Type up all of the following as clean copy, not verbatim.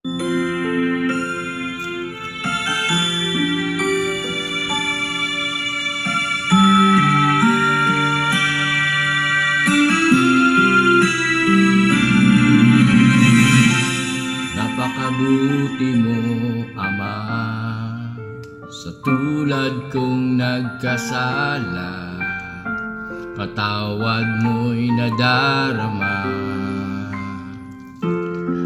Napakabuti mo, Ama, sa tulad kong nagkasala. Patawad mo'y nadarama.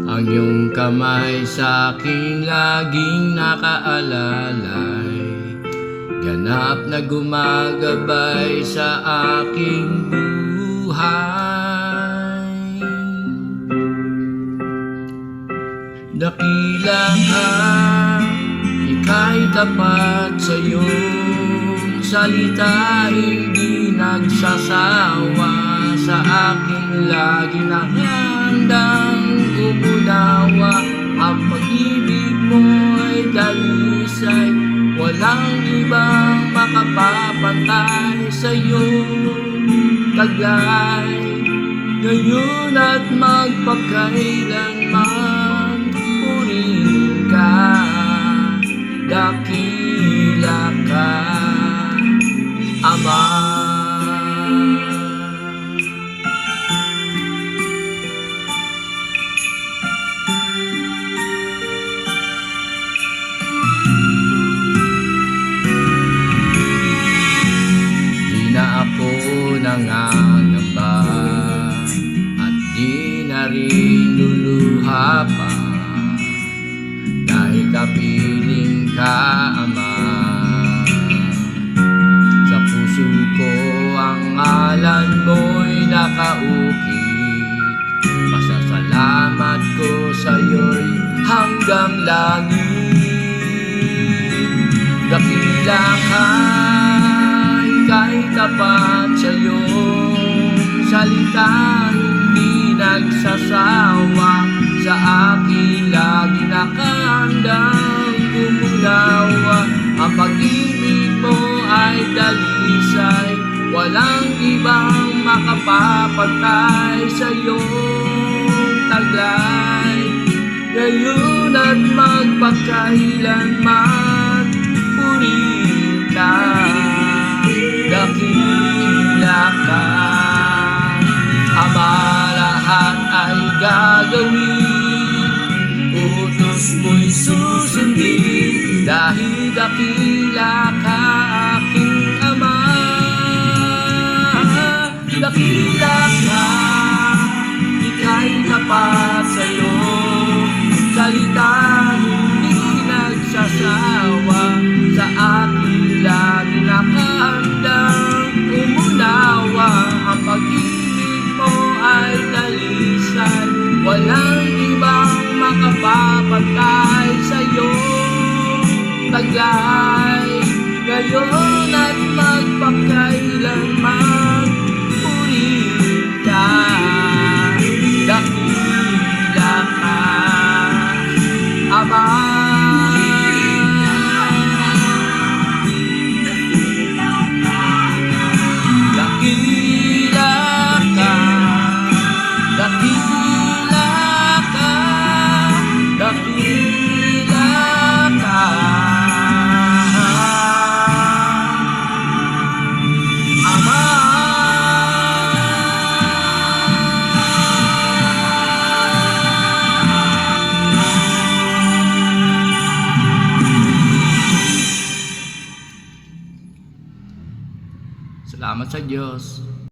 Ang iyong kamay sa'king laging nakaalalay, ganap na gumagabay sa aking buhay. Dakila ka, ika'y tapat sa iyong salita, hindi nagsasawa sa aking lagi na handang umunawa. Ang pag-ibig mo ay dalisay, walang ibang makapapantay sa iyong taglay. Ngayon at magpakailanman, purihin ka, dakila ka, Ama. Di na ako nangangamba at di na rin luluha pa, dahil kapiling ka, Ama. Sa puso ko ang ngalan mo'y nakaukit, pasasalamat ko sa'yo'y hanggang langit. Dakila ka, ika'y tapat sa iyong salita, hindi nagsasawa sa akin, lagi nakahandang umunawa. Ang pag-ibig mo ay dalisay, walang ibang makapapantay sa iyong taglay. Ngayon at magpakailanman, purihin ka, dakila ka, Ama. Lahat ay gagawin, utos mo'y susundin, dahil dakila ka, aking Ama. Dakila ka, ika'y tapat sa iyong salita, hindi nagsasawa sa akin, lagi nakahandang umunawa. Ang pag-ibig mo ay dalisay, walang ibang makapapantay sa iyong taglay. Ngayon at magpakailanman, purihin ka, dakila ka, Ama. Dakila ka, dakila ka, dakila ka, Ama. Salamat sa Diyos.